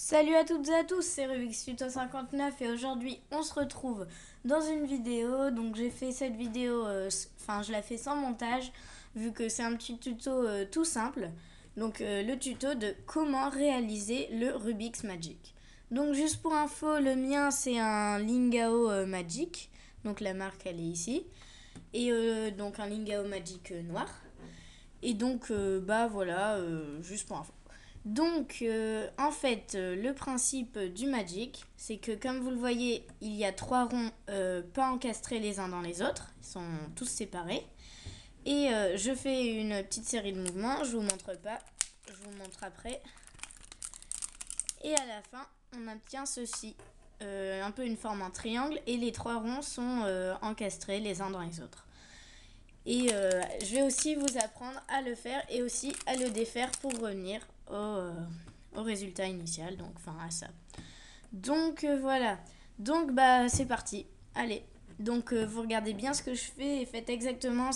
Salut à toutes et à tous, c'est Rubik's Tuto 59 et aujourd'hui on se retrouve dans une vidéo. Donc j'ai fait cette vidéo, je la fais sans montage vu que c'est un petit tuto tout simple. Donc le tuto de comment réaliser le Rubik's Magic. Donc juste pour info, le mien c'est un Lingao Magic, donc la marque elle est ici. Et donc un Lingao Magic noir. Et donc voilà, juste pour info. Donc, le principe du Magic, c'est que comme vous le voyez, il y a 3 ronds pas encastrés les uns dans les autres. Ils sont tous séparés. Et je fais une petite série de mouvements. Je vous montre pas. Je vous montre après. Et à la fin, on obtient ceci. Un peu une forme en triangle. Et les 3 ronds sont encastrés les uns dans les autres. Et je vais aussi vous apprendre à le faire et aussi à le défaire pour revenir au résultat initial, donc à ça. Donc voilà, donc c'est parti. Allez, donc vous regardez bien ce que je fais et faites exactement,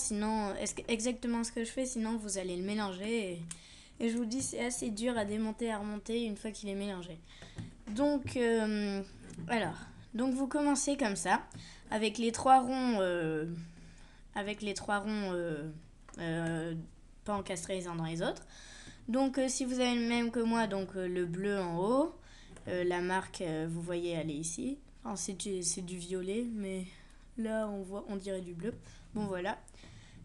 exactement ce que je fais, sinon vous allez le mélanger. Et je vous dis, c'est assez dur à démonter, à remonter une fois qu'il est mélangé. Donc, donc vous commencez comme ça, avec les 3 ronds... pas encastrés les uns dans les autres. Donc si vous avez le même que moi, donc le bleu en haut, la marque, vous voyez, elle est ici. Enfin, c'est du violet, mais là on dirait du bleu. Bon voilà.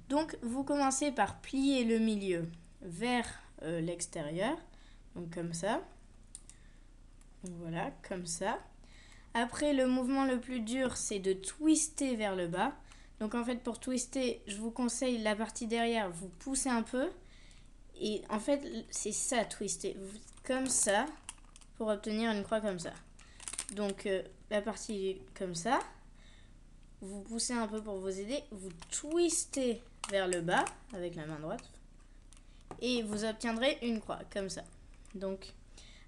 Donc vous commencez par plier le milieu vers l'extérieur, donc comme ça. Donc voilà, comme ça. Après, le mouvement le plus dur, c'est de twister vers le bas. Donc en fait, pour twister, je vous conseille la partie derrière, vous poussez un peu. Et en fait, c'est ça, twister. Comme ça, pour obtenir une croix comme ça. Donc la partie comme ça, vous poussez un peu pour vous aider. Vous twistez vers le bas avec la main droite. Et vous obtiendrez une croix, comme ça. Donc,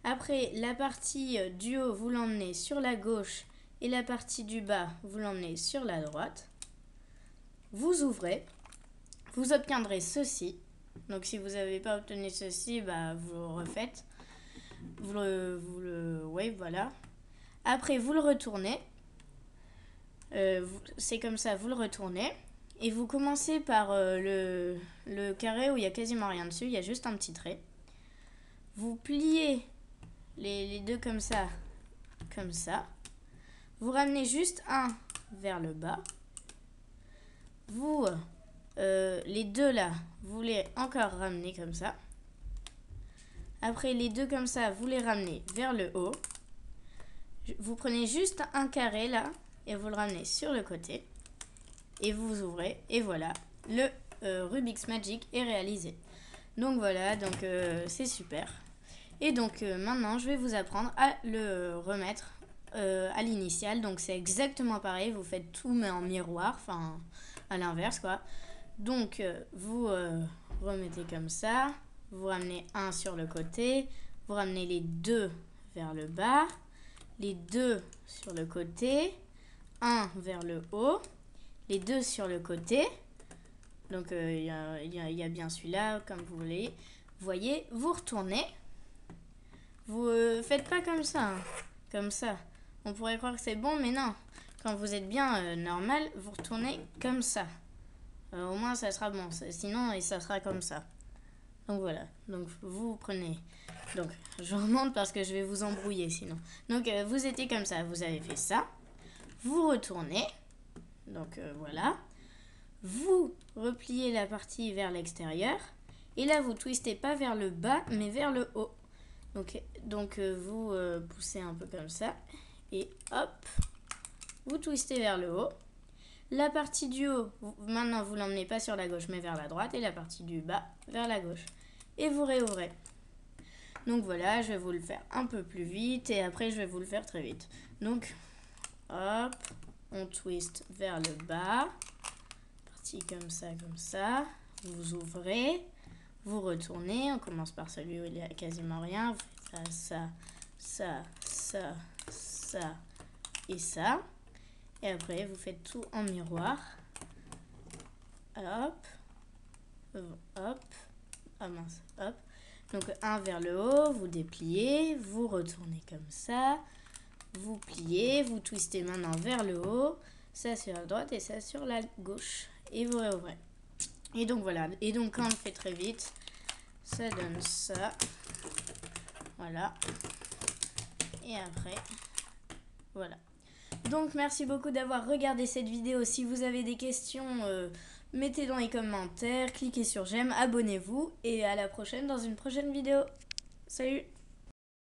après, la partie du haut, vous l'emmenez sur la gauche. Et la partie du bas, vous l'emmenez sur la droite. Vous ouvrez. Vous obtiendrez ceci. Donc si vous n'avez pas obtenu ceci, vous le refaites. Oui, voilà. Après, vous le retournez. C'est comme ça, vous le retournez. Et vous commencez par le carré où il n'y a quasiment rien dessus. Il y a juste un petit trait. Vous pliez les deux comme ça. Comme ça. Vous ramenez juste un vers le bas. Vous, les deux là, vous les encore ramenez comme ça. Après, les deux comme ça, vous les ramenez vers le haut. Vous prenez juste un carré là et vous le ramenez sur le côté. Et vous ouvrez et voilà, le Rubik's Magic est réalisé. Donc voilà, donc c'est super. Et donc maintenant, je vais vous apprendre à le remettre à l'initiale. Donc c'est exactement pareil, vous faites tout mais en miroir, enfin à l'inverse quoi. Donc vous remettez comme ça, vous ramenez un sur le côté, vous ramenez les deux vers le bas, les deux sur le côté, un vers le haut, les deux sur le côté. Donc il y a bien celui-là comme vous voulez. Vous voyez, vous retournez. Vous faites pas comme ça, hein. Comme ça. On pourrait croire que c'est bon, mais non. Quand vous êtes bien normal, vous retournez comme ça. Au moins, ça sera bon. Sinon, ça sera comme ça. Donc voilà. Donc vous prenez. Donc je remonte parce que je vais vous embrouiller sinon. Donc vous étiez comme ça. Vous avez fait ça. Vous retournez. Donc voilà. Vous repliez la partie vers l'extérieur. Et là, vous twistez pas vers le bas, mais vers le haut. Donc vous poussez un peu comme ça. Et hop. Vous twistez vers le haut. La partie du haut, maintenant vous l'emmenez pas sur la gauche mais vers la droite. Et la partie du bas vers la gauche. Et vous réouvrez. Donc voilà, je vais vous le faire un peu plus vite. Et après je vais vous le faire très vite. Donc hop, on twist vers le bas. Partie comme ça. Vous ouvrez. Vous retournez. On commence par celui où il n'y a quasiment rien. Vous faites ça et ça. Et après, vous faites tout en miroir. Hop. Hop. Ah mince. Hop. Donc un vers le haut, vous dépliez, vous retournez comme ça, vous pliez, vous twistez maintenant vers le haut, ça sur la droite et ça sur la gauche. Et vous réouvrez. Et donc voilà, et donc quand on le fait très vite, ça donne ça. Voilà. Et après, voilà. Donc merci beaucoup d'avoir regardé cette vidéo. Si vous avez des questions, mettez dans les commentaires, cliquez sur j'aime, abonnez-vous et à la prochaine dans une prochaine vidéo. Salut!